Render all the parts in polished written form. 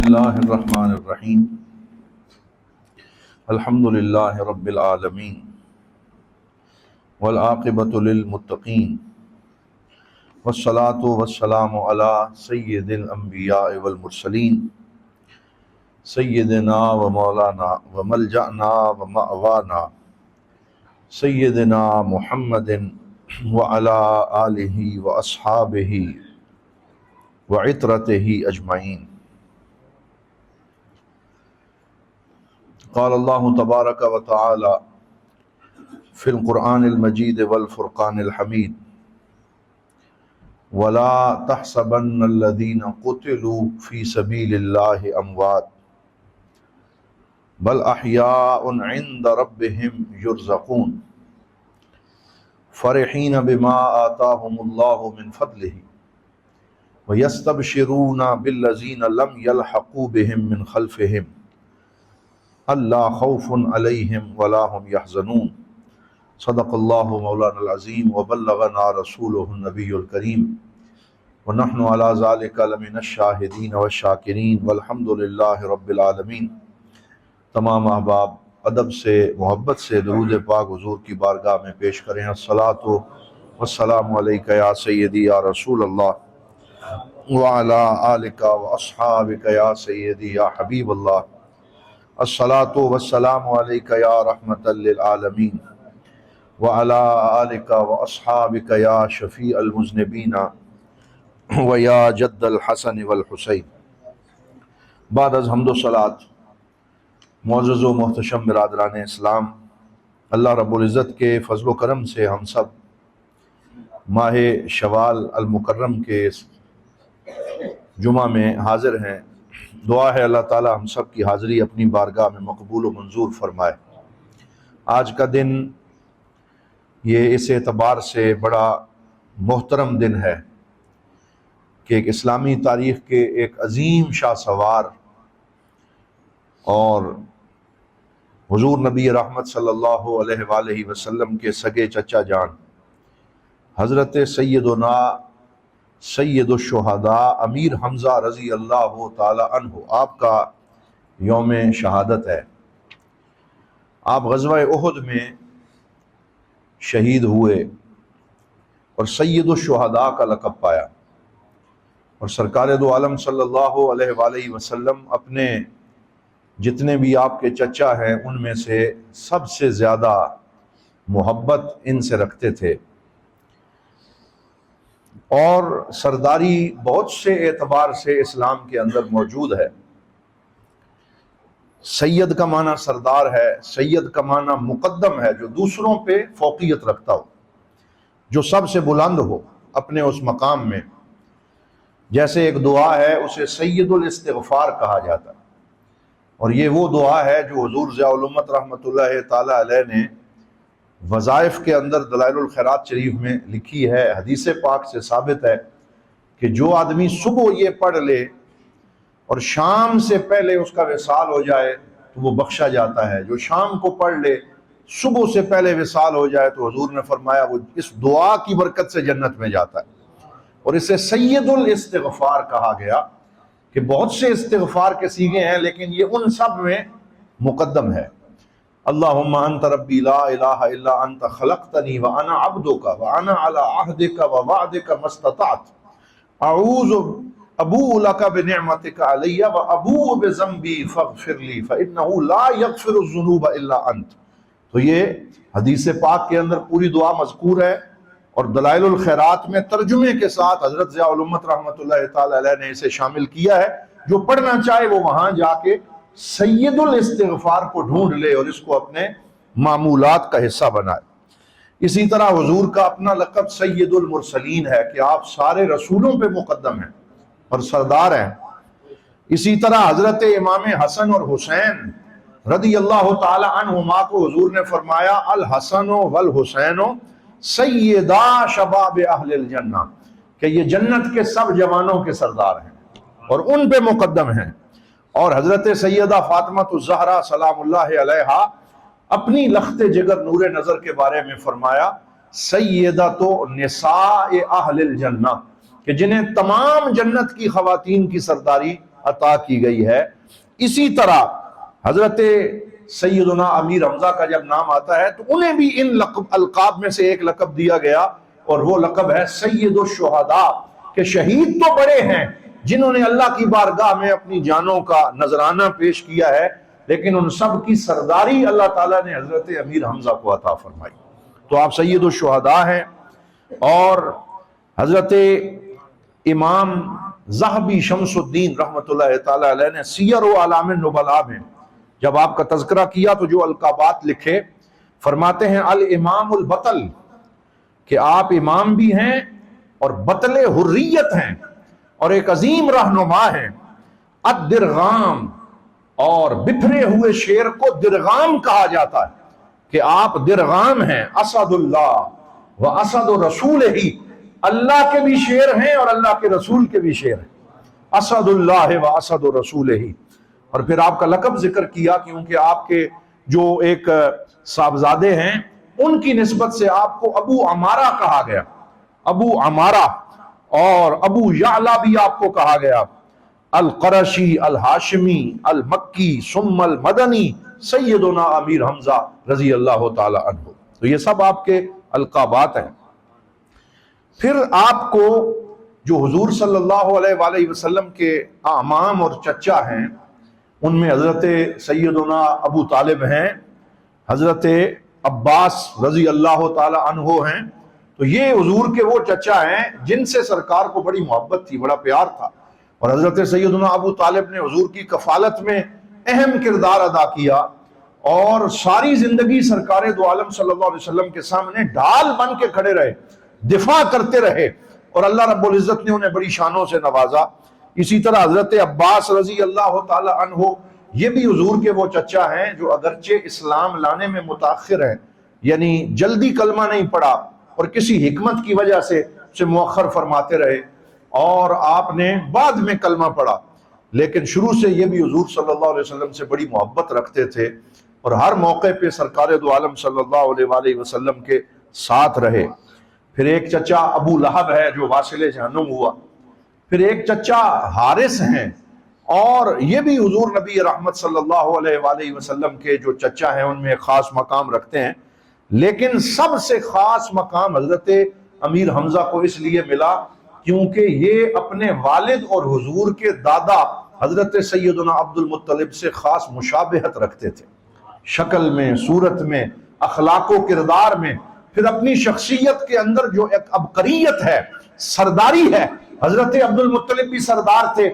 اللہ الرحمن الرحیم الحمد للہ رب العالمین والعاقبۃ للمتقین والصلاة والسلام علی سید الانبیاء والمرسلین سیدنا و مولانا و ملجأنا و مأوانا سیدنا محمد وعلی آلہ و اصحابہ و عطرتہ اجمعین۔ قال اللہ تبارک و تعالی فی القرآن المجید والفرقان الحمید ولا تحسبن الذین قتلوا فی سبیل اللہ اموات بل احیاء عند ربہم یرزقون فرحین بما آتاہم اللہ من فضلہ ویستبشرون بالذین لم یلحقوا بہم من خلفہم اللہ خوف علیہم ولا هم یحزنون۔ صدق اللہ مولانا العظیم وبلغنا رسولہ النبی الکریم ونحن علی ذلک لمن الشاہدین والشاکرین والحمد للہ رب العالمین۔ تمام احباب ادب سے محبت سے درود پاک حضور کی بارگاہ میں پیش کریں۔ الصلاۃ والسلام علیک یا سیدی یا رسول اللہ وعلی آلک واصحابک یا سیدی یا حبیب اللہ۔ الصلاۃ والسلام علیک یا رحمۃ للعالمین وعلی آلک واصحابک یا شفیع المذنبین ویا جد الحسن والحسین۔ بعد از حمد و صلوات، معزز و محتشم برادران اسلام، اللہ رب العزت کے فضل و کرم سے ہم سب ماہ شوال المکرم کے جمعہ میں حاضر ہیں۔ دعا ہے اللہ تعالی ہم سب کی حاضری اپنی بارگاہ میں مقبول و منظور فرمائے۔ آج کا دن یہ اس اعتبار سے بڑا محترم دن ہے کہ ایک اسلامی تاریخ کے ایک عظیم شاہ سوار اور حضور نبی رحمت صلی اللہ علیہ وآلہ وسلم کے سگے چچا جان حضرت سیدنا سید الشہداء امیر حمزہ رضی اللہ تعالی عنہ، آپ کا یوم شہادت ہے۔ آپ غزوہ احد میں شہید ہوئے اور سید الشہداء کا لقب پایا، اور سرکار دو عالم صلی اللہ علیہ وآلہ وسلم اپنے جتنے بھی آپ کے چچا ہیں ان میں سے سب سے زیادہ محبت ان سے رکھتے تھے، اور سرداری بہت سے اعتبار سے اسلام کے اندر موجود ہے۔ سید کا معنی سردار ہے، سید کا معنی مقدم ہے، جو دوسروں پہ فوقیت رکھتا ہو، جو سب سے بلند ہو اپنے اس مقام میں۔ جیسے ایک دعا ہے اسے سید الاستغفار کہا جاتا ہے، اور یہ وہ دعا ہے جو حضور ضیاء الامت رحمۃ اللہ تعالی علیہ نے وظائف کے اندر دلائل الخیرات شریف میں لکھی ہے۔ حدیث پاک سے ثابت ہے کہ جو آدمی صبح یہ پڑھ لے اور شام سے پہلے اس کا وصال ہو جائے تو وہ بخشا جاتا ہے، جو شام کو پڑھ لے صبح سے پہلے وصال ہو جائے تو حضور نے فرمایا وہ اس دعا کی برکت سے جنت میں جاتا ہے۔ اور اسے سید الاستغفار کہا گیا کہ بہت سے استغفار کے صیغے ہیں لیکن یہ ان سب میں مقدم ہے۔ اللہم انت ربی لا الہ الا انت خلقتنی وانا عبدک وانا علی عہدک ووعدک ما استطعت ابوء لک بنعمتک علی وابوء بذنبی فاغفر لی فانہ لا یغفر الذنوب الا انت۔ تو یہ حدیث پاک کے اندر پوری دعا مذکور ہے، اور دلائل الخیرات میں ترجمے کے ساتھ حضرت ضیاء الامت رحمۃ اللہ تعالی علیہ نے اسے شامل کیا ہے۔ جو پڑھنا چاہے وہ وہاں جا کے سید الاستغفار کو ڈھونڈ لے اور اس کو اپنے معمولات کا حصہ بنائے۔ اسی طرح حضور کا اپنا لقب سید المرسلین ہے کہ آپ سارے رسولوں پہ مقدم ہیں اور سردار ہیں۔ اسی طرح حضرت امام حسن اور حسین رضی اللہ تعالی عنہما کو حضور نے فرمایا الحسن والحسین سیدا شباب اہل الجنہ، کہ یہ جنت کے سب جوانوں کے سردار ہیں اور ان پہ مقدم ہیں۔ اور حضرت سیدہ فاطمہ الزہرا سلام اللہ علیہا اپنی لخت جگر نور نظر کے بارے میں فرمایا سیدۃ نساء اہل الجنہ، کہ جنہیں تمام جنت کی خواتین کی سرداری عطا کی گئی ہے۔ اسی طرح حضرت سیدنا امیر حمزہ کا جب نام آتا ہے تو انہیں بھی ان القاب میں سے ایک لقب دیا گیا، اور وہ لقب ہے سید الشہداء، کہ شہید تو بڑے ہیں جنہوں نے اللہ کی بارگاہ میں اپنی جانوں کا نذرانہ پیش کیا ہے، لیکن ان سب کی سرداری اللہ تعالیٰ نے حضرت امیر حمزہ کو عطا فرمائی۔ تو آپ سید الشہداء ہیں۔ اور حضرت امام ذہبی شمس الدین رحمۃ اللہ تعالی علیہ نے سیر و اعلام النبلاء میں جب آپ کا تذکرہ کیا تو جو القابات لکھے، فرماتے ہیں الامام البطل، کہ آپ امام بھی ہیں اور بطل حریت ہیں اور ایک عظیم رہنما ہیں۔ الدرغام، اور بکھرے ہوئے شیر کو درغام کہا جاتا ہے کہ آپ درغام ہیں۔ اسد اللہ و اسد رسول ہی، اللہ کے بھی شیر ہیں اور اللہ کے رسول کے بھی شیر ہیں۔ اسد اللہ و اسد رسول ہی۔ اور پھر آپ کا لقب ذکر کیا کیونکہ آپ کے جو ایک صاحبزادے ہیں ان کی نسبت سے آپ کو ابو عمارہ کہا گیا، ابو عمارہ، اور ابو یعلا بھی آپ کو کہا گیا، القرشی، الہاشمی، المکی، ثم المدنی، سیدنا امیر حمزہ رضی اللہ تعالی عنہ۔ تو یہ سب آپ کے القابات ہیں۔ پھر آپ کو جو حضور صلی اللہ علیہ وآلہ وسلم کے اعمام اور چچا ہیں، ان میں حضرت سیدنا ابو طالب ہیں، حضرت عباس رضی اللہ تعالی عنہ ہیں۔ تو یہ حضور کے وہ چچا ہیں جن سے سرکار کو بڑی محبت تھی، بڑا پیار تھا، اور حضرت سیدنا ابو طالب نے حضور کی کفالت میں اہم کردار ادا کیا، اور ساری زندگی سرکار دو عالم صلی اللہ علیہ وسلم کے سامنے ڈھال بن کے کھڑے رہے، دفاع کرتے رہے، اور اللہ رب العزت نے انہیں بڑی شانوں سے نوازا۔ اسی طرح حضرت عباس رضی اللہ تعالی عنہ، یہ بھی حضور کے وہ چچا ہیں جو اگرچہ اسلام لانے میں متاخر ہیں، یعنی جلدی کلمہ نہیں پڑھا اور کسی حکمت کی وجہ سے اسے مؤخر فرماتے رہے، اور آپ نے بعد میں کلمہ پڑھا، لیکن شروع سے یہ بھی حضور صلی اللہ علیہ وسلم سے بڑی محبت رکھتے تھے، اور ہر موقع پہ سرکار دو عالم صلی اللہ علیہ وآلہ وسلم کے ساتھ رہے۔ پھر ایک چچا ابو لہب ہے جو واصل جہنم ہوا، پھر ایک چچا حارث ہیں، اور یہ بھی حضور نبی رحمت صلی اللہ علیہ وآلہ وسلم کے جو چچا ہیں ان میں ایک خاص مقام رکھتے ہیں، لیکن سب سے خاص مقام حضرت امیر حمزہ کو اس لیے ملا کیونکہ یہ اپنے والد اور حضور کے دادا حضرت سیدنا عبد المطلب سے خاص مشابہت رکھتے تھے، شکل میں، صورت میں، اخلاق و کردار میں، پھر اپنی شخصیت کے اندر جو ایک عبقریت ہے، سرداری ہے۔ حضرت عبد المطلب بھی سردار تھے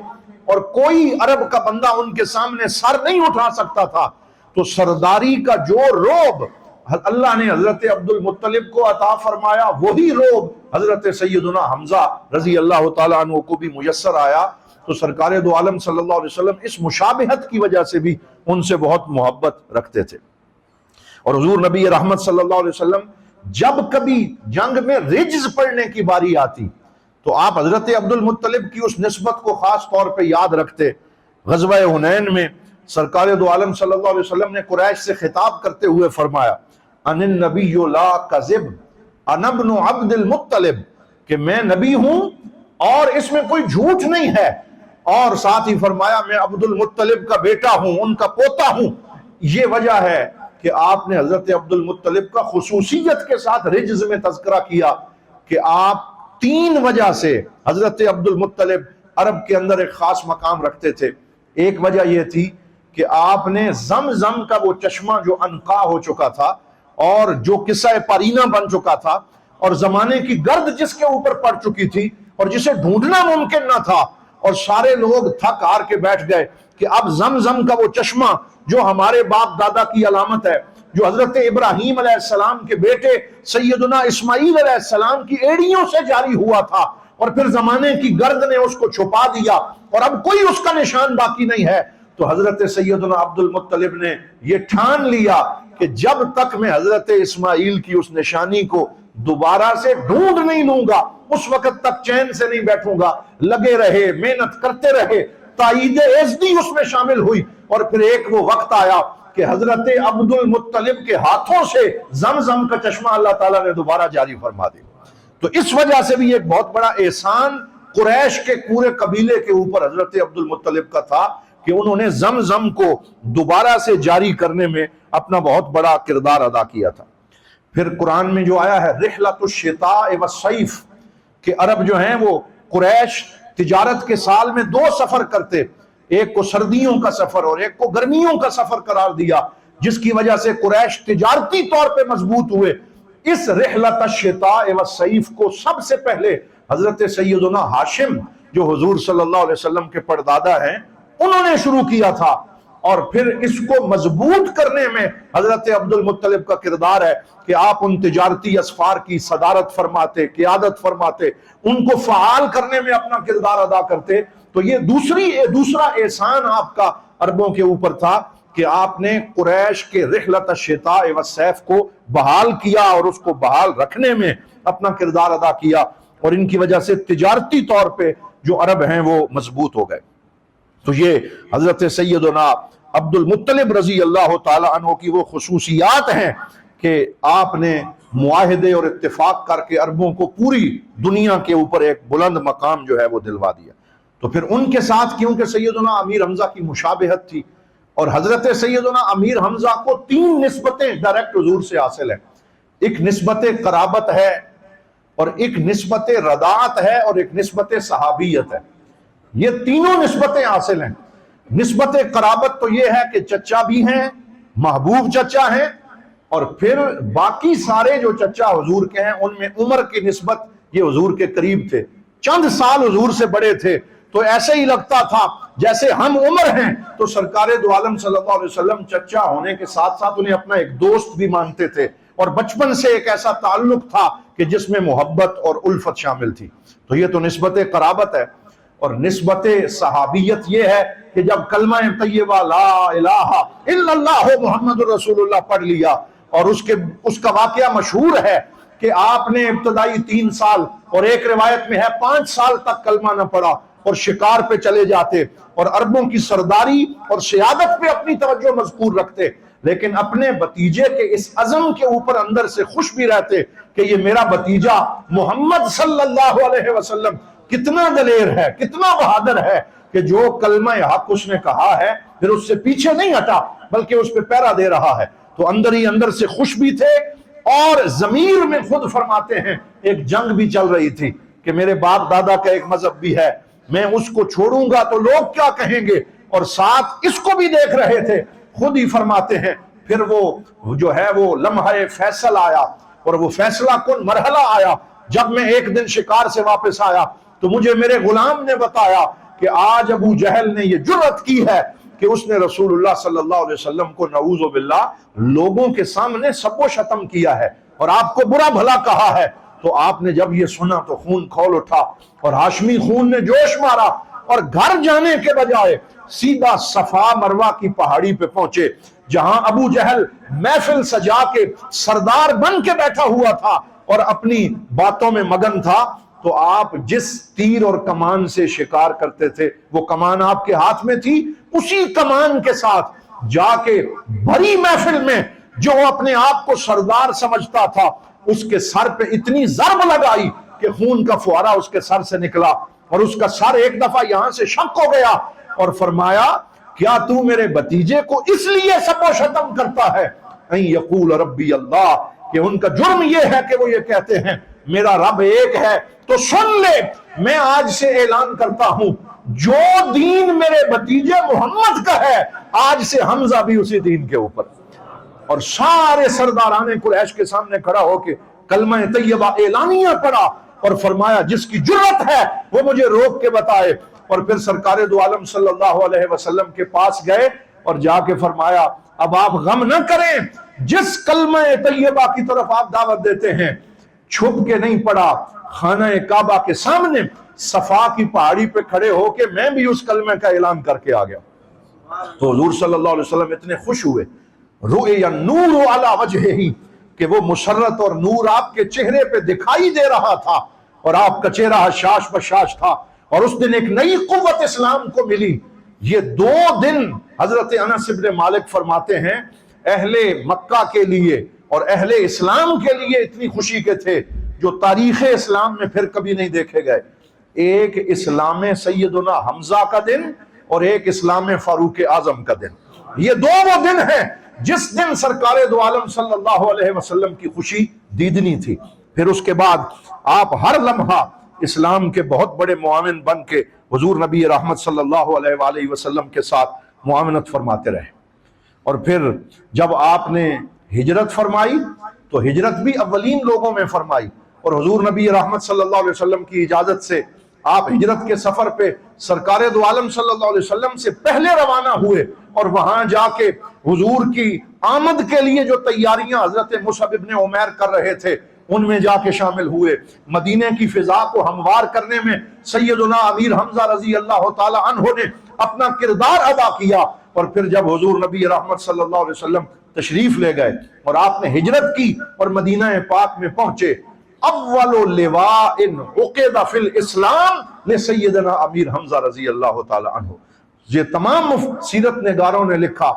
اور کوئی عرب کا بندہ ان کے سامنے سر نہیں اٹھا سکتا تھا، تو سرداری کا جو رعب اللہ نے حضرت عبد المطلب کو عطا فرمایا، وہی رعب حضرت سیدنا حمزہ رضی اللہ تعالیٰ عنہ کو بھی میسر آیا۔ تو سرکار دو عالم صلی اللہ علیہ وسلم اس مشابہت کی وجہ سے بھی ان سے بہت محبت رکھتے تھے۔ اور حضور نبی رحمت صلی اللہ علیہ وسلم جب کبھی جنگ میں رجز پڑھنے کی باری آتی تو آپ حضرت عبد المطلب کی اس نسبت کو خاص طور پہ یاد رکھتے۔ غزوہ حنین میں سرکار دو عالم صلی اللہ علیہ وسلم نے قریش سے خطاب کرتے ہوئے فرمایا، ان النبی لا کذب انا ابن عبد المطلب، کہ میں نبی ہوں اور اس میں کوئی جھوٹ نہیں ہے، اور ساتھ ہی فرمایا میں عبد المطلب کا بیٹا ہوں، ان کا پوتا ہوں۔ یہ وجہ ہے کہ آپ نے حضرت عبد المطلب کا خصوصیت کے ساتھ رجز میں تذکرہ کیا کہ آپ 3 وجہ سے حضرت عبد المطلب عرب کے اندر ایک خاص مقام رکھتے تھے۔ ایک وجہ یہ تھی کہ آپ نے زمزم کا وہ چشمہ جو انقا ہو چکا تھا اور جو قصہ پارینہ بن چکا تھا اور زمانے کی گرد جس کے اوپر پڑ چکی تھی اور جسے ڈھونڈنا ممکن نہ تھا، اور سارے لوگ تھک ہار کے بیٹھ گئے کہ اب زمزم کا وہ چشمہ جو ہمارے باپ دادا کی علامت ہے، جو حضرت ابراہیم علیہ السلام کے بیٹے سیدنا اسماعیل علیہ السلام کی ایڑیوں سے جاری ہوا تھا، اور پھر زمانے کی گرد نے اس کو چھپا دیا اور اب کوئی اس کا نشان باقی نہیں ہے، تو حضرت سیدنا عبد المطلب نے یہ ٹھان لیا کہ جب تک میں حضرت اسماعیل کی اس نشانی کو دوبارہ سے ڈھونڈ نہیں لوں گا اس وقت تک چین سے نہیں بیٹھوں گا۔ لگے رہے، محنت کرتے رہے، تائید ازدی اس میں شامل ہوئی، اور پھر ایک وہ وقت آیا کہ حضرت عبد المطلب کے ہاتھوں سے زمزم کا چشمہ اللہ تعالیٰ نے دوبارہ جاری فرما دیا۔ تو اس وجہ سے بھی ایک بہت بڑا احسان قریش کے پورے قبیلے کے اوپر حضرت عبد المطلب کا تھا کہ انہوں نے زمزم کو دوبارہ سے جاری کرنے میں اپنا بہت بڑا کردار ادا کیا تھا۔ پھر قرآن میں جو آیا ہے رحلۃ الشتاء والصیف، کہ عرب جو ہیں وہ قریش تجارت کے سال میں 2 سفر کرتے، ایک کو سردیوں کا سفر اور ایک کو گرمیوں کا سفر قرار دیا، جس کی وجہ سے قریش تجارتی طور پہ مضبوط ہوئے۔ اس رحلۃ الشتاء والصیف کو سب سے پہلے حضرت سیدنا ہاشم جو حضور صلی اللہ علیہ وسلم کے پردادا ہیں انہوں نے شروع کیا تھا، اور پھر اس کو مضبوط کرنے میں حضرت عبد المطلب کا کردار ہے کہ آپ ان تجارتی اسفار کی صدارت فرماتے، قیادت فرماتے، ان کو فعال کرنے میں اپنا کردار ادا کرتے۔ تو یہ دوسرا احسان آپ کا عربوں کے اوپر تھا کہ آپ نے قریش کے رحلۃ الشتاء والصیف کو بحال کیا اور اس کو بحال رکھنے میں اپنا کردار ادا کیا، اور ان کی وجہ سے تجارتی طور پہ جو عرب ہیں وہ مضبوط ہو گئے۔ تو یہ حضرت سیدنا عبد المطلب رضی اللہ تعالی عنہ کی وہ خصوصیات ہیں کہ آپ نے معاہدے اور اتفاق کر کے عربوں کو پوری دنیا کے اوپر ایک بلند مقام جو ہے وہ دلوا دیا۔ تو پھر ان کے ساتھ کیونکہ سیدنا امیر حمزہ کی مشابہت تھی، اور حضرت سیدنا امیر حمزہ کو 3 نسبتیں ڈائریکٹ حضور سے حاصل ہیں، ایک نسبت قرابت ہے، اور ایک نسبت رضاعت ہے، اور ایک نسبت صحابیت ہے۔ یہ تینوں نسبتیں حاصل ہیں۔ نسبت قرابت تو یہ ہے کہ چچا بھی ہیں، محبوب چچا ہیں، اور پھر باقی سارے جو چچا حضور کے ہیں ان میں عمر کی نسبت یہ حضور کے قریب تھے، چند سال حضور سے بڑے تھے، تو ایسے ہی لگتا تھا جیسے ہم عمر ہیں۔ تو سرکار دو عالم صلی اللہ علیہ وسلم چچا ہونے کے ساتھ ساتھ انہیں اپنا ایک دوست بھی مانتے تھے، اور بچپن سے ایک ایسا تعلق تھا کہ جس میں محبت اور الفت شامل تھی۔ تو یہ تو نسبت قرابت ہے۔ اور نسبت صحابیت یہ ہے کہ جب کلمہ طیبہ لا الہ الا اللہ محمد رسول اللہ پڑھ لیا، اور اس کا واقعہ مشہور ہے کہ آپ نے ابتدائی 3 سال اور ایک روایت میں ہے 5 سال تک کلمہ نہ پڑھا، اور شکار پہ چلے جاتے اور عربوں کی سرداری اور سیادت پہ اپنی توجہ مذکور رکھتے، لیکن اپنے بھتیجے کے اس عزم کے اوپر اندر سے خوش بھی رہتے کہ یہ میرا بھتیجا محمد صلی اللہ علیہ وسلم کتنا دلیر ہے، کتنا بہادر ہے کہ جو کلمہ حق اس نے کہا ہے پھر اس سے پیچھے نہیں ہٹا بلکہ اس پہ پیرا دے رہا ہے۔ تو اندر ہی اندر سے خوش بھی تھے، اور ضمیر میں خود فرماتے ہیں ایک جنگ بھی چل رہی تھی کہ میرے باپ دادا کا ایک مذہب بھی ہے، میں اس کو چھوڑوں گا تو لوگ کیا کہیں گے، اور ساتھ اس کو بھی دیکھ رہے تھے۔ خود ہی فرماتے ہیں پھر وہ جو ہے وہ لمحہ فیصل آیا، اور وہ فیصلہ کن مرحلہ آیا جب میں ایک دن شکار سے واپس آیا تو مجھے میرے غلام نے بتایا کہ آج ابو جہل نے یہ جرأت کی ہے کہ اس نے رسول اللہ صلی اللہ علیہ وسلم کو نعوذ باللہ لوگوں کے سامنے سب و شتم کیا ہے اور آپ کو برا بھلا کہا ہے۔ تو آپ نے جب یہ سنا تو خون کھول اٹھا، اور ہاشمی خون نے جوش مارا، اور گھر جانے کے بجائے سیدھا صفا مروہ کی پہاڑی پہ پہنچے جہاں ابو جہل محفل سجا کے سردار بن کے بیٹھا ہوا تھا اور اپنی باتوں میں مگن تھا۔ تو آپ جس تیر اور کمان سے شکار کرتے تھے وہ کمان آپ کے ہاتھ میں تھی، اسی کمان کے ساتھ جا کے بڑی محفل میں جو اپنے آپ کو سردار سمجھتا تھا اس کے سر پہ اتنی ضرب لگائی کہ خون کا فوارہ اس کے سر سے نکلا، اور اس کا سر ایک دفعہ یہاں سے شق ہو گیا، اور فرمایا کیا تو میرے بھتیجے کو اس لیے سب و شتم کرتا ہے ان یقول ربی اللہ، کہ ان کا جرم یہ ہے کہ وہ یہ کہتے ہیں میرا رب ایک ہے۔ تو سن لے، میں آج سے اعلان کرتا ہوں جو دین میرے بھتیجے محمد کا ہے آج سے حمزہ بھی اسی دین کے اوپر۔ اور سارے سرداران قریش کے سامنے کھڑا ہو کے کلمہ طیبہ اعلانیہ پڑھا اور فرمایا جس کی جرأت ہے وہ مجھے روک کے بتائے۔ اور پھر سرکار دو عالم صلی اللہ علیہ وسلم کے پاس گئے اور جا کے فرمایا اب آپ غم نہ کریں، جس کلمہ طیبہ کی طرف آپ دعوت دیتے ہیں چھپ کے نہیں پڑھا، خانہ کعبہ کے سامنے صفا کی پہاڑی پہ کھڑے ہو کے میں بھی اس کلمہ کا اعلان کر کے آ گیا۔ تو حضور صلی اللہ علیہ وسلم اتنے خوش ہوئے، رؤی النور علی وجہہ، کہ وہ مسرت اور نور آپ کے چہرے پہ دکھائی دے رہا تھا، اور آپ کا چہرہ حشاش بشاش تھا، اور اس دن ایک نئی قوت اسلام کو ملی۔ یہ 2 دن حضرت انس بن مالک فرماتے ہیں اہل مکہ کے لیے اور اہل اسلام کے لیے اتنی خوشی کے تھے جو تاریخ اسلام میں پھر کبھی نہیں دیکھے گئے۔ ایک اسلام سیدنا حمزہ کا دن اور ایک اسلام فاروق اعظم کا دن. یہ دو وہ دن ہیں جس دن سرکار دو عالم صلی اللہ علیہ وسلم کی خوشی دیدنی تھی. پھر اس کے بعد آپ ہر لمحہ اسلام کے بہت بڑے معاون بن کے حضور نبی رحمت صلی اللہ علیہ وآلہ وسلم کے ساتھ معاونت فرماتے رہے. اور پھر جب آپ نے ہجرت فرمائی تو ہجرت بھی اولین لوگوں میں فرمائی، اور حضور نبی رحمت صلی اللہ علیہ وسلم کی اجازت سے آپ ہجرت کے سفر پہ سرکار دو عالم صلی اللہ علیہ وسلم سے پہلے روانہ ہوئے، اور وہاں جا کے حضور کی آمد کے لیے جو تیاریاں حضرت مصعب ابن عمیر کر رہے تھے ان میں جا کے شامل ہوئے. مدینے کی فضا کو ہموار کرنے میں سیدنا امیر حمزہ رضی اللہ تعالی عنہ نے اپنا کردار ادا کیا. اور پھر جب حضور نبی رحمت صلی اللہ علیہ وسلم تشریف لے گئے اور آپ نے ہجرت کی اور مدینہ پاک میں پہنچے، اول لواء عقد فی الاسلام لسیدنا امیر حمزہ رضی اللہ تعالی عنہ. یہ تمام سیرت نگاروں نے لکھا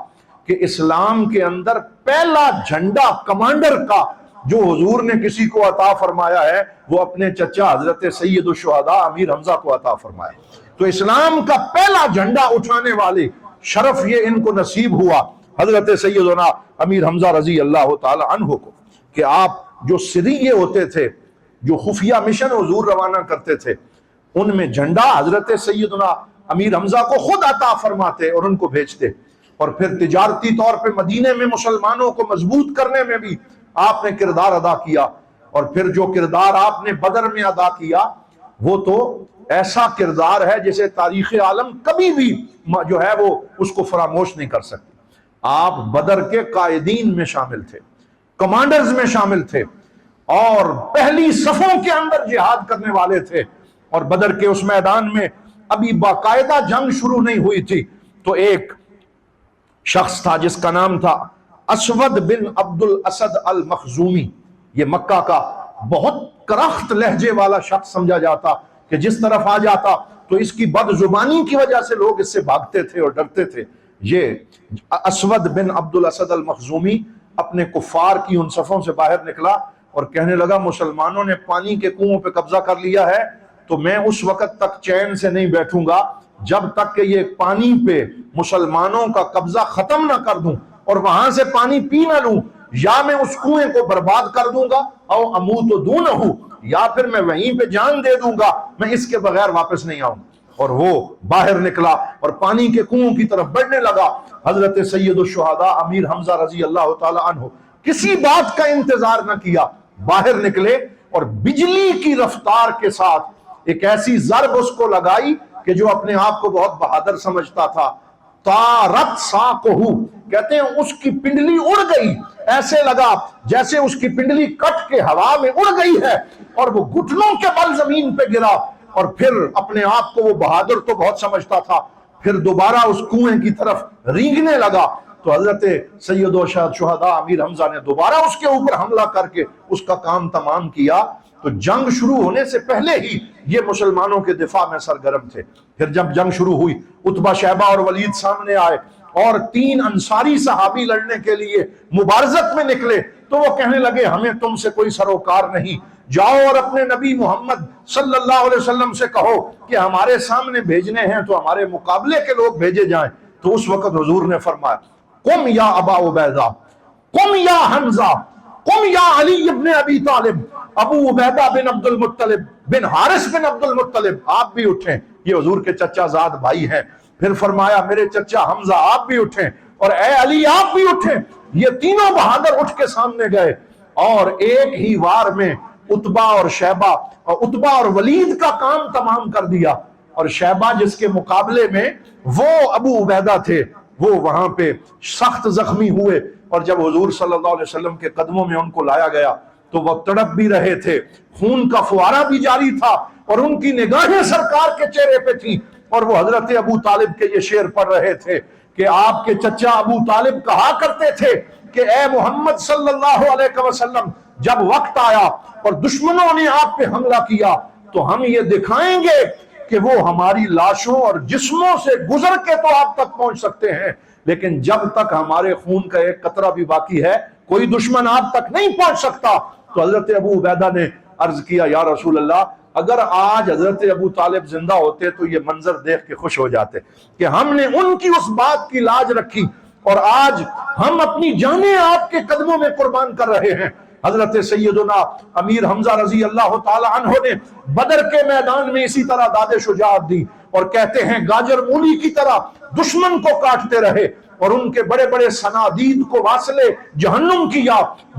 کہ اسلام کے اندر پہلا جھنڈا کمانڈر کا جو حضور نے کسی کو عطا فرمایا ہے وہ اپنے چچا حضرت سید الشہداء امیر حمزہ کو عطا فرمایا. تو اسلام کا پہلا جھنڈا اٹھانے والے شرف یہ ان کو نصیب ہوا حضرت سیدنا امیر حمزہ رضی اللہ تعالی عنہ کو، کہ آپ جو سریے ہوتے تھے، جو خفیہ مشن حضور روانہ کرتے تھے، ان میں جھنڈا حضرت سیدنا امیر حمزہ کو خود عطا فرماتے اور ان کو بھیجتے. اور پھر تجارتی طور پہ مدینے میں مسلمانوں کو مضبوط کرنے میں بھی آپ نے کردار ادا کیا. اور پھر جو کردار آپ نے بدر میں ادا کیا وہ تو ایسا کردار ہے جسے تاریخ عالم کبھی بھی جو ہے وہ اس کو فراموش نہیں کر سکتی. آپ بدر کے قائدین میں شامل تھے، کمانڈرز میں شامل تھے، اور پہلی صفوں کے اندر جہاد کرنے والے تھے. اور بدر کے اس میدان میں ابھی باقاعدہ جنگ شروع نہیں ہوئی تھی تو ایک شخص تھا جس کا نام تھا اسود بن عبد الاسد المخزومی. یہ مکہ کا بہت کرخت لہجے والا شخص سمجھا جاتا کہ جس طرف آ جاتا تو اس کی بد زبانی کی وجہ سے لوگ اس سے بھاگتے تھے اور ڈرتے تھے. یہ اسود بن عبد الاسد المخزومی اپنے کفار کی ان صفوں سے باہر نکلا اور کہنے لگا مسلمانوں نے پانی کے کنووں پہ قبضہ کر لیا ہے تو میں اس وقت تک چین سے نہیں بیٹھوں گا جب تک کہ یہ پانی پہ مسلمانوں کا قبضہ ختم نہ کر دوں اور وہاں سے پانی پی نہ لوں، یا میں اس کنویں کو برباد کر دوں گا او اموت دونہ، یا پھر میں وہیں پہ جان دے دوں گا، میں اس کے بغیر واپس نہیں آؤں. اور وہ باہر نکلا اور پانی کے کنووں کی طرف بڑھنے لگا. حضرت سید الشہداء امیر حمزہ رضی اللہ تعالی عنہ کسی بات کا انتظار نہ کیا، باہر نکلے اور بجلی کی رفتار کے ساتھ ایک ایسی ضرب اس کو لگائی کہ جو اپنے آپ کو بہت بہادر سمجھتا تھا. تارت ساقہ، کہتے ہیں اس کی پنڈلی اڑ گئی، ایسے لگا جیسے اس کی پنڈلی کٹ کے ہوا میں اڑ گئی ہے، اور وہ گھٹنوں کے بل زمین پہ گرا. اور پھر اپنے آپ کو وہ بہادر تو بہت سمجھتا تھا، پھر دوبارہ اس کنویں کی طرف رینگنے لگا تو حضرت سید الشہداء امیر حمزہ نے دوبارہ اس کے اوپر حملہ کر کے اس کا کام تمام کیا. تو جنگ شروع ہونے سے پہلے ہی یہ مسلمانوں کے دفاع میں سرگرم تھے. پھر جب جنگ شروع ہوئی عتبہ شیبہ اور ولید سامنے آئے اور 3 انصاری صحابی لڑنے کے لیے مبارزت میں نکلے تو وہ کہنے لگے ہمیں تم سے کوئی سروکار نہیں، جاؤ اور اپنے نبی محمد صلی اللہ علیہ وسلم سے کہو کہ ہمارے سامنے بھیجنے ہیں تو ہمارے مقابلے کے لوگ بھیجے جائیں. تو اس وقت حضور نے فرمایا قم یا ابا عبیدہ، قم یا حمزہ، قم یا علی ابن ابی طالب. ابو عبیدہ بن عبد المطلب بن حارث بن عبد المطلب آپ بھی اٹھیں، یہ حضور کے چچا زاد بھائی ہیں. پھر فرمایا میرے چچا حمزہ آپ بھی اٹھیں، اور اے علی آپ بھی اٹھیں. یہ تینوں بہادر اٹھ کے سامنے گئے اور ایک ہی وار میں عتبہ اور شیبہ اور عتبہ اور ولید کا کام تمام کر دیا. اور شیبہ جس کے مقابلے میں وہ ابو عبیدہ تھے وہ وہاں پہ سخت زخمی ہوئے، اور جب حضور صلی اللہ علیہ وسلم کے قدموں میں ان کو لایا گیا تو وہ تڑپ بھی رہے تھے، خون کا فوارہ بھی جاری تھا، اور ان کی نگاہیں سرکار کے چہرے پہ تھی. اور وہ حضرت ابو طالب کے یہ شعر پڑھ رہے تھے کہ آپ کے چچا ابو طالب کہا کرتے تھے کہ اے محمد صلی اللہ علیہ وسلم، جب وقت آیا اور دشمنوں نے آپ پہ حملہ کیا تو ہم یہ دکھائیں گے کہ وہ ہماری لاشوں اور جسموں سے گزر کے تو آپ تک پہنچ سکتے ہیں، لیکن جب تک ہمارے خون کا ایک قطرہ بھی باقی ہے کوئی دشمن آپ تک نہیں پہنچ سکتا. تو حضرت ابو عبیدہ نے عرض کیا یا رسول اللہ اگر آج حضرت ابو طالب زندہ ہوتے تو یہ منظر دیکھ کے خوش ہو جاتے کہ ہم نے ان کی اس بات کی لاج رکھی اور آج ہم اپنی جانیں آپ کے قدموں میں قربان کر رہے ہیں۔ حضرت سیدنا امیر حمزہ رضی اللہ تعالی عنہ نے بدر کے میدان میں اسی طرح داد شجاعت دی، اور کہتے ہیں گاجر مولی کی طرح دشمن کو کاٹتے رہے اور ان کے بڑے بڑے صنادید کو واصلے جہنم کیا،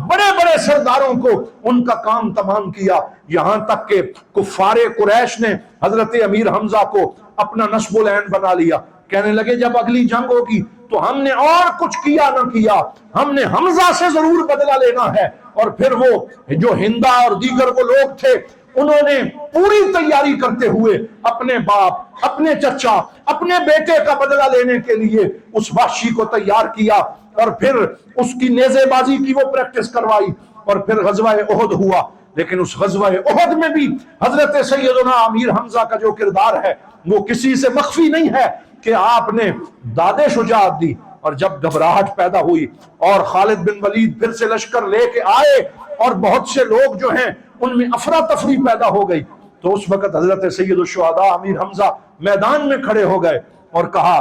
بڑے بڑے سرداروں کو ان کا کام تمام کیا، یہاں تک کہ کفار قریش نے حضرت امیر حمزہ کو اپنا نصب العین بنا لیا۔ کہنے لگے جب اگلی جنگ ہوگی تو ہم نے اور کچھ کیا نہ کیا، ہم نے حمزہ سے ضرور بدلہ لینا ہے۔ اور پھر وہ جو ہندا اور دیگر وہ لوگ تھے انہوں نے پوری تیاری کرتے ہوئے اپنے باپ، اپنے چچا، اپنے بیٹے کا بدلہ لینے کے لیے اس وحشی کو تیار کیا، اور پھر اس کی نیزے بازی کی وہ پریکٹس کروائی، اور پھر غزوہ احد ہوا۔ لیکن اس غزوہ احد میں بھی حضرت سیدنا امیر حمزہ کا جو کردار ہے وہ کسی سے مخفی نہیں ہے کہ آپ نے داد شجاعت دی، اور جب گھبراہٹ پیدا ہوئی اور خالد بن ولید پھر سے لشکر لے کے آئے اور بہت سے لوگ جو ہیں ان میں افراتفری پیدا ہو گئی، تو اس وقت حضرت سید الشہداء امیر حمزہ میدان میں کھڑے ہو گئے اور کہا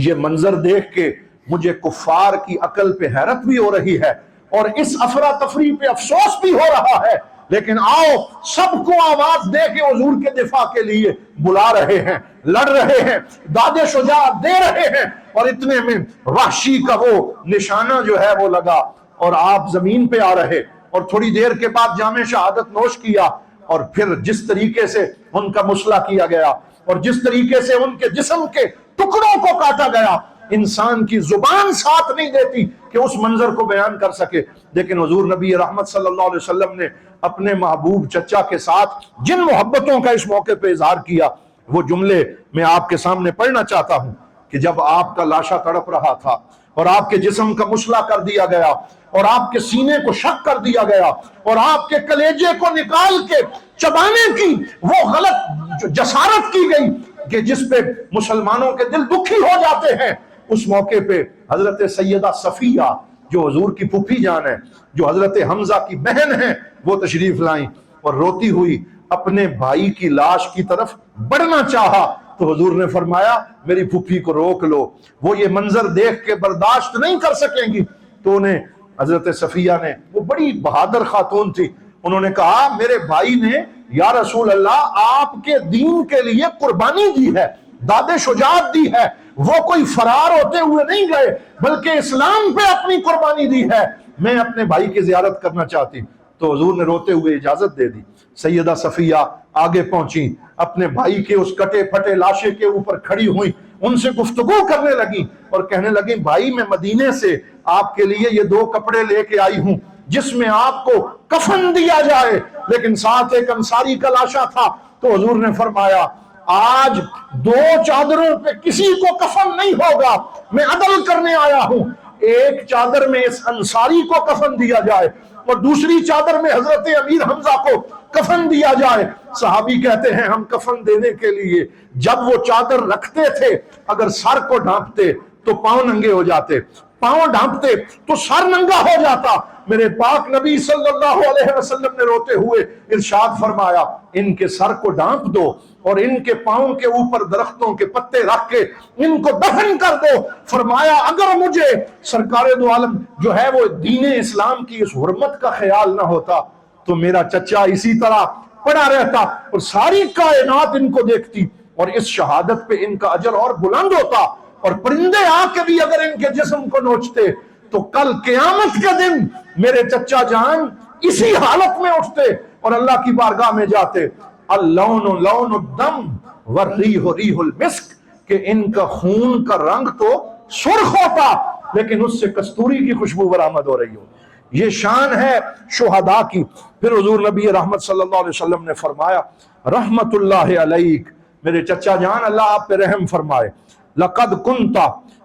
یہ منظر دیکھ کے مجھے کفار کی عقل پہ حیرت بھی ہو رہی ہے اور اس افراتفری پہ افسوس بھی ہو رہا ہے، لیکن آؤ سب کو آواز دے کے حضور کے دفاع کے لیے بلا رہے ہیں، لڑ رہے ہیں، داد شجاعت دے رہے ہیں۔ اور اتنے میں وحشی کا وہ نشانہ جو ہے وہ لگا اور آپ زمین پہ آ رہے، اور تھوڑی دیر کے بعد جام شہادت نوش کیا، اور پھر جس طریقے سے ان کا مسئلہ کیا گیا اور جس طریقے سے ان کے جسم کے ٹکڑوں کو کاٹا گیا، انسان کی زبان ساتھ نہیں دیتی کہ اس منظر کو بیان کر سکے۔ لیکن حضور نبی رحمت صلی اللہ علیہ وسلم نے اپنے محبوب چچا کے ساتھ جن محبتوں کا اس موقع پہ اظہار کیا وہ جملے میں آپ کے سامنے پڑھنا چاہتا ہوں کہ جب آپ کا لاشا تڑپ رہا تھا اور آپ کے جسم کا مسئلہ کر دیا گیا اور آپ کے سینے کو شق کر دیا گیا اور آپ کے کلیجے کو نکال کے چبانے کی وہ غلط جسارت کی گئی کہ جس پہ مسلمانوں کے دل دکھی ہو جاتے ہیں، اس موقع پہ حضرت سیدہ صفیہ جو حضور کی پھوپھی جان ہے، جو حضرت حمزہ کی بہن ہے، وہ تشریف لائیں اور روتی ہوئی اپنے بھائی کی لاش کی طرف بڑھنا چاہا تو حضور نے فرمایا میری پھوپھی کو روک لو، وہ یہ منظر دیکھ کے برداشت نہیں کر سکیں گی۔ تو انہیں حضرت صفیہ نے، وہ بڑی بہادر خاتون تھی، انہوں نے کہا میرے بھائی نے یا رسول اللہ آپ کے دین کے لیے قربانی دی ہے، داد شجاعت دی ہے، وہ کوئی فرار ہوتے ہوئے نہیں گئے بلکہ اسلام پہ اپنی قربانی دی ہے، میں اپنے بھائی کی زیارت کرنا چاہتی۔ تو حضور نے روتے ہوئے اجازت دے دی۔ سیدہ صفیہ آگے پہنچی، اپنے بھائی کے اس کٹے پھٹے لاشے کے اوپر کھڑی ہوئی، ان سے گفتگو کرنے لگی اور کہنے لگی بھائی میں مدینے سے آپ کے لیے یہ 2 کپڑے لے کے آئی ہوں جس میں آپ کو کفن دیا جائے، لیکن ساتھ ایک انصاری کا لاشا تھا۔ تو حضور نے فرمایا آج 2 چادروں پہ کسی کو کفن نہیں ہوگا، میں عدل کرنے آیا ہوں، ایک چادر میں اس انصاری کو کفن دیا جائے اور دوسری چادر میں حضرت امیر حمزہ کو کفن دیا جائے۔ صحابی کہتے ہیں ہم کفن دینے کے لیے جب وہ چادر رکھتے تھے اگر سر کو ڈھانپتے تو پاؤں ننگے ہو جاتے، پاؤں ڈھانپتے تو سر ننگا ہو جاتا۔ میرے پاک نبی صلی اللہ علیہ وسلم نے روتے ہوئے ارشاد فرمایا ان کے سر کو ڈھانپ دو اور ان کے پاؤں کے اوپر درختوں کے پتے رکھ کے ان کو دفن کر دو۔ فرمایا اگر مجھے سرکار دو عالم جو ہے وہ دین اسلام کی اس حرمت کا خیال نہ ہوتا تو میرا چچا اسی طرح پڑا رہتا اور ساری کائنات ان کو دیکھتی اور اس شہادت پہ ان کا اجر اور بلند ہوتا، اور پرندے آ کے بھی اگر ان کے جسم کو نوچتے تو کل قیامت کے دن میرے چچا جان اسی حالت میں اٹھتے اور اللہ کی بارگاہ میں جاتے۔ اللون لون الدم والریح ریح المسک، کہ ان کا خون کا رنگ تو سرخ ہوتا لیکن اس سے کستوری کی خوشبو برآمد ہو رہی ہو۔ یہ شان ہے شہداء کی۔ پھر حضور نبی رحمت صلی اللہ علیہ وسلم نے فرمایا رحمت اللہ علیک، میرے چچا جان اللہ آپ پہ رحم فرمائے، لقد کنت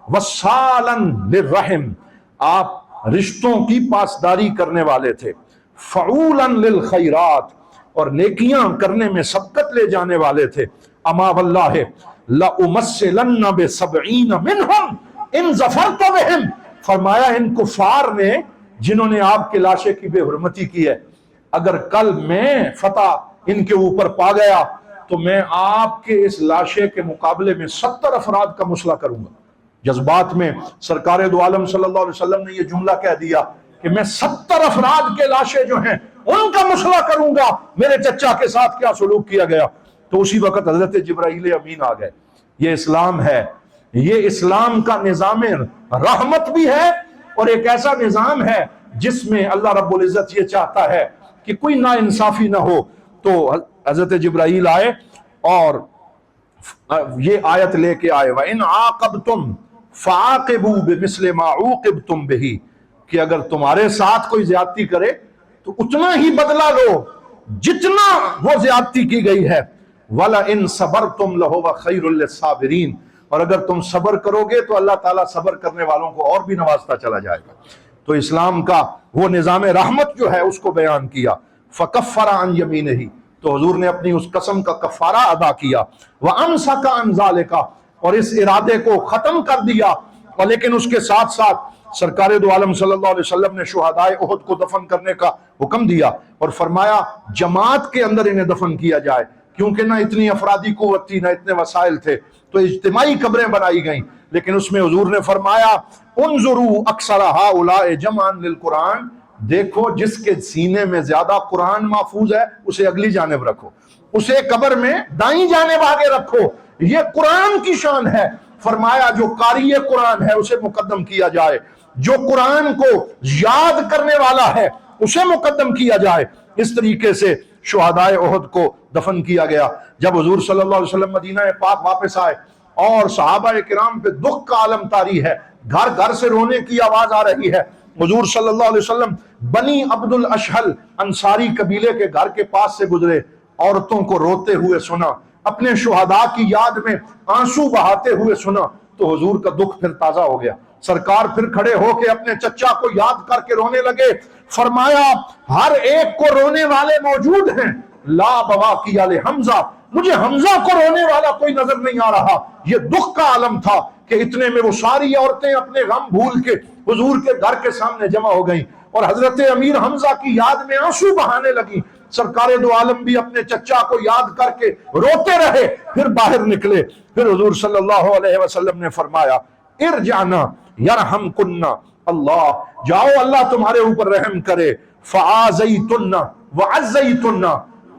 وصالا للرحم، آپ رشتوں کی پاسداری کرنے والے تھے، فعولا للخیرات، اور نیکیاں کرنے میں سبقت لے جانے والے تھے، اما واللہ لأمثلن ب70 منہم ان ظفرت بہم، فرمایا ان کفار نے جنہوں نے آپ کے لاشے کی بے حرمتی کی ہے، اگر کل میں فتح ان کے اوپر پا گیا تو میں آپ کے اس لاشے کے مقابلے میں 70 افراد کا مسئلہ کروں گا۔ جذبات میں سرکار دو عالم صلی اللہ علیہ وسلم نے یہ جملہ کہہ دیا کہ میں 70 افراد کے لاشیں جو ہیں ان کا مسئلہ کروں گا، میرے چچا کے ساتھ کیا سلوک کیا گیا۔ تو اسی وقت حضرت جبرائیل امین آ گئے۔ یہ اسلام ہے، یہ اسلام کا نظام رحمت بھی ہے، اور ایک ایسا نظام ہے جس میں اللہ رب العزت یہ چاہتا ہے کہ کوئی ناانصافی نہ ہو۔ تو حضرت جبرائیل آئے اور یہ آیت لے کے آئے، وَإِنْ عَاقَبْتُمْ فَعَاقِبُوا بِمِثْلِ مَا عُوقِبْتُمْ بِهِ، کہ اگر تمہارے ساتھ کوئی زیادتی کرے تو اتنا ہی بدلہ لو جتنا وہ زیادتی کی گئی ہے۔ وَلَئِنْ صَبَرْتُمْ لَهُوَ خَيْرٌ لِلصَّابِرِينَ، اور اگر تم صبر کرو گے تو اللہ تعالیٰ صبر کرنے والوں کو اور بھی نوازتا چلا جائے گا۔ تو اسلام کا وہ نظام رحمت جو ہے اس کو بیان کیا۔ فَكَفَّرَ عَنْ يَمِينِهِ، تو حضور نے اپنی اس قسم کا کفارہ ادا کیا۔ وَأَمْسَكَ عَنْ ذَلِكَ، اور اس ارادے کو ختم کر دیا۔ اور لیکن اس کے ساتھ ساتھ سرکار دو عالم صلی اللہ علیہ وسلم نے شہدائے احد کو دفن کرنے کا حکم دیا اور فرمایا جماعت کے اندر انہیں دفن کیا جائے، کیونکہ نہ اتنی افرادی قوت تھی نہ اتنے وسائل تھے، تو اجتماعی قبریں بنائی گئیں۔ لیکن اس میں حضور نے فرمایا انظروا اکثر ہؤلاء جمعا للقرآن، دیکھو جس کے سینے میں زیادہ قرآن محفوظ ہے اسے اگلی جانب رکھو، اسے قبر میں دائیں جانب آگے رکھو، یہ قرآن کی شان ہے۔ فرمایا جو قاری قرآن ہے اسے مقدم کیا جائے، جو قرآن کو یاد کرنے والا ہے اسے مقدم کیا جائے۔ اس طریقے سے شہدائے احد کو دفن کیا گیا۔ جب حضور صلی اللہ علیہ وسلم مدینہ پاک واپس آئے اور صحابہ کرام پہ دکھ کا عالم طاری ہے، گھر گھر سے رونے کی آواز آ رہی ہے، حضور صلی اللہ علیہ وسلم بنی عبد الاشہل انصاری قبیلے کے گھر کے پاس سے گزرے، عورتوں کو روتے ہوئے سنا، اپنے شہداء کی یاد میں آنسو بہاتے ہوئے سنا، تو حضور کا دکھ پھر تازہ ہو گیا۔ سرکار پھر کھڑے ہو کے اپنے چچا کو یاد کر کے رونے لگے۔ فرمایا ہر ایک کو رونے والے موجود ہیں، لا بواکی علی حمزہ، مجھے حمزہ کو رونے والا کوئی نظر نہیں آ رہا۔ یہ دکھ کا عالم تھا کہ اتنے میں وہ ساری عورتیں اپنے غم بھول کے حضور کے گھر کے سامنے جمع ہو گئیں اور حضرت امیر حمزہ کی یاد میں آنسو بہانے لگی۔ سرکار دو عالم بھی اپنے چچا کو یاد کر کے روتے رہے، پھر باہر نکلے۔ پھر حضور صلی اللہ علیہ وسلم نے فرمایا ارجعنا یرحمکن اللہ، جاؤ اللہ تمہارے اوپر رحم کرے۔ فآذیتن وعزیتن،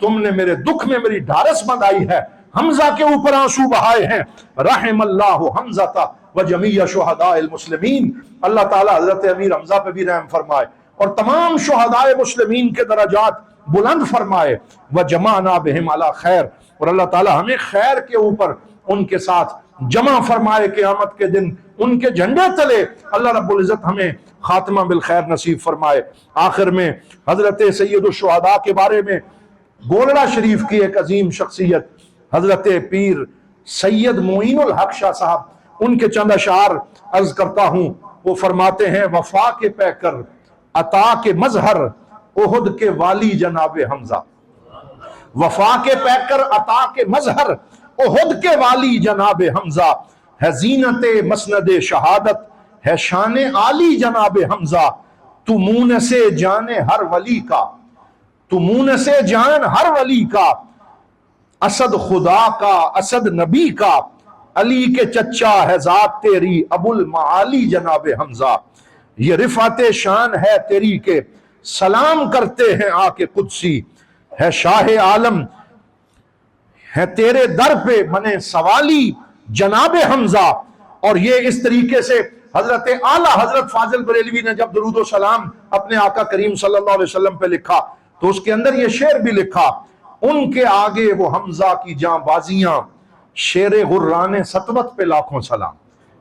تم نے میرے دکھ میں میری ڈھارس بندھائی ہے، حمزہ کے اوپر آنسو بہائے ہیں۔ رحم اللہ حمزہ وجمیع شہداء المسلمین، اللہ تعالیٰ حضرت امیر حمزہ پہ بھی رحم فرمائے اور تمام شہداء مسلمین کے درجات بلند فرمائے۔ وجمعنا بہم علی خیر، اور اللہ تعالیٰ ہمیں خیر کے اوپر ان کے ساتھ جمع فرمائے قیامت کے دن، ان کے جھنڈے تلے اللہ رب العزت ہمیں خاتمہ بالخیر نصیب فرمائے۔ آخر میں حضرت سید الشہداء کے بارے میں گولڑا شریف کی ایک عظیم شخصیت حضرت پیر سید معین الحق شاہ صاحب، ان کے چند اشعار عرض کرتا ہوں۔ وہ فرماتے ہیں وفا کے پیکر عطا کے مظہر احد کے والی جناب حمزہ، وفا کے پیکر عطا کے مظہر احد کے والی جناب حمزہ، ہے زینت مسند شہادت ہے شان عالی جناب حمزہ، تو مونس جان ہر ولی کا، تو مونس جان ہر ولی کا، اسد خدا کا اسد نبی کا، علی کے چچا ہے ذات تیری ابو المعالی جناب حمزہ، یہ رفعت شان ہے تیری کے سلام کرتے ہیں آ کے قدسی، ہے شاہ عالم ہے تیرے در پہ منے سوالی جناب حمزہ۔ اور یہ اس طریقے سے حضرت اعلیٰ حضرت فاضل بریلوی نے جب درود و سلام اپنے آقا کریم صلی اللہ علیہ وسلم پہ لکھا تو اس کے اندر یہ شعر بھی لکھا، ان کے آگے وہ حمزہ کی جاں بازیاں، شیر غران سطوت پہ لاکھوں سلام،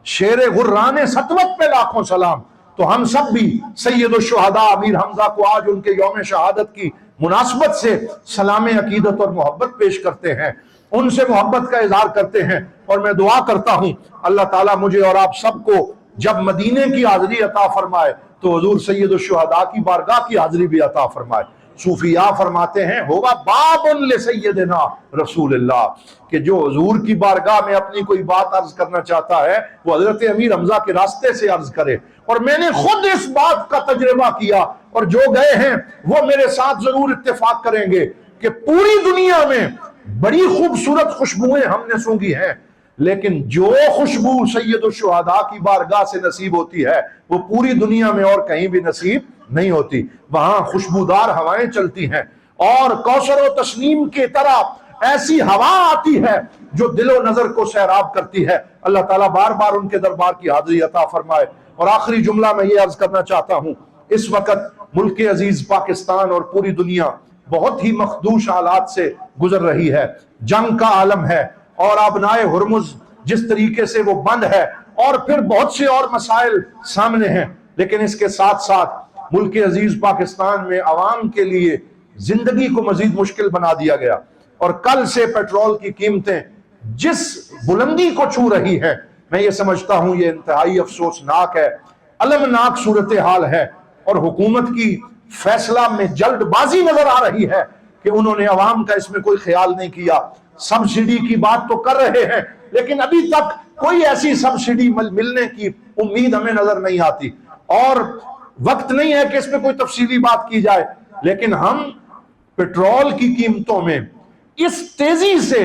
شیر غران سطوت پہ لاکھوں سلام۔ تو ہم سب بھی سید الشہداء امیر حمزہ کو آج ان کے یوم شہادت کی مناسبت سے سلام عقیدت اور محبت پیش کرتے ہیں، ان سے محبت کا اظہار کرتے ہیں، اور میں دعا کرتا ہوں اللہ تعالیٰ مجھے اور آپ سب کو جب مدینے کی حاضری عطا فرمائے تو حضور سید الشہداء کی بارگاہ کی حاضری بھی عطا فرمائے۔ صوفیاء فرماتے ہیں ہوگا باب لسیدنا رسول اللہ، کہ جو حضور کی بارگاہ میں اپنی کوئی بات عرض کرنا چاہتا ہے وہ حضرت امیر حمزہ کے راستے سے عرض کرے۔ اور میں نے خود اس بات کا تجربہ کیا، اور جو گئے ہیں وہ میرے ساتھ ضرور اتفاق کریں گے کہ پوری دنیا میں بڑی خوبصورت خوشبوئیں ہم نے سونگھی ہیں، لیکن جو خوشبو سید الشہداء کی بارگاہ سے نصیب ہوتی ہے وہ پوری دنیا میں اور کہیں بھی نصیب نہیں ہوتی۔ وہاں خوشبودار ہوائیں چلتی ہیں، اور کوثر و تسنیم کی طرح ایسی ہوا آتی ہے جو دل و نظر کو سیراب کرتی ہے۔ اللہ تعالیٰ بار بار ان کے دربار کی حاضری عطا فرمائے۔ اور آخری جملہ میں یہ عرض کرنا چاہتا ہوں، اس وقت ملک عزیز پاکستان اور پوری دنیا بہت ہی مخدوش حالات سے گزر رہی ہے، جنگ کا عالم ہے، اور آبنائے ہرمز جس طریقے سے وہ بند ہے، اور پھر بہت سے اور مسائل سامنے ہیں، لیکن اس کے ساتھ ساتھ ملک عزیز پاکستان میں عوام کے لیے زندگی کو مزید مشکل بنا دیا گیا، اور کل سے پیٹرول کی قیمتیں جس بلندی کو چھو رہی ہیں، میں یہ سمجھتا ہوں یہ انتہائی افسوسناک ہے، المناک صورتحال ہے، اور حکومت کی فیصلہ میں جلد بازی نظر آ رہی ہے کہ انہوں نے عوام کا اس میں کوئی خیال نہیں کیا۔ سبسڈی کی بات تو کر رہے ہیں، لیکن ابھی تک کوئی ایسی سبسڈی ملنے کی امید ہمیں نظر نہیں آتی، اور وقت نہیں ہے کہ اس میں کوئی تفصیلی بات کی جائے، لیکن ہم پیٹرول کی قیمتوں میں اس تیزی سے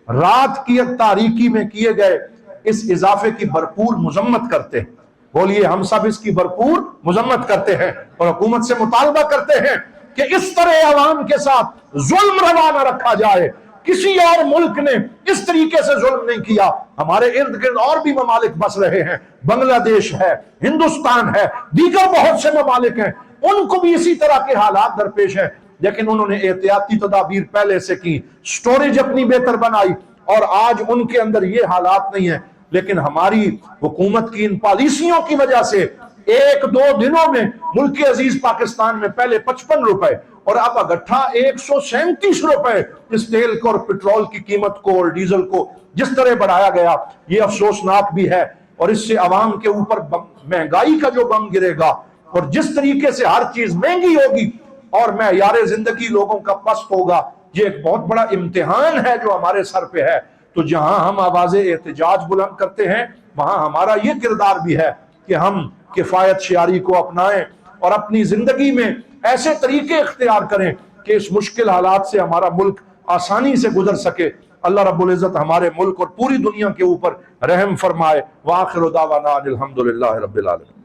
رات کی تاریکی میں کیے گئے اس اضافے کی بھرپور مذمت کرتے ہیں۔ بولیے، ہم سب اس کی بھرپور مذمت کرتے ہیں، اور حکومت سے مطالبہ کرتے ہیں کہ اس طرح عوام کے ساتھ ظلم روا نہ رکھا جائے۔ کسی اور ملک نے اس طریقے سے ظلم نہیں کیا، ہمارے ارد گرد اور بھی ممالک بس رہے ہیں، بنگلہ دیش ہے، ہندوستان ہے، دیگر بہت سے ممالک ہیں، ان کو بھی اسی طرح کے حالات درپیش ہیں، لیکن انہوں نے احتیاطی تدابیر پہلے سے کی، سٹوریج اپنی بہتر بنائی، اور آج ان کے اندر یہ حالات نہیں ہیں۔ لیکن ہماری حکومت کی ان پالیسیوں کی وجہ سے ایک دو دنوں میں ملک عزیز پاکستان میں پہلے 55 روپے اور اب اگٹھا 137 روپے اس تیل کو اور پٹرول کی قیمت کو اور ڈیزل کو جس طرح بڑھایا گیا، یہ افسوسناک بھی ہے، اور اس سے عوام کے اوپر مہنگائی کا جو بم گرے گا، اور جس طریقے سے ہر چیز مہنگی ہوگی اور معیار زندگی لوگوں کا پست ہوگا، یہ ایک بہت بڑا امتحان ہے جو ہمارے سر پہ ہے۔ تو جہاں ہم آواز احتجاج بلند کرتے ہیں، وہاں ہمارا یہ کردار بھی ہے کہ ہم کفایت شعاری کو اپنائیں اور اپنی زندگی میں ایسے طریقے اختیار کریں کہ اس مشکل حالات سے ہمارا ملک آسانی سے گزر سکے۔ اللہ رب العزت ہمارے ملک اور پوری دنیا کے اوپر رحم فرمائے۔ وآخر دعوانا الحمدللہ رب العالمین۔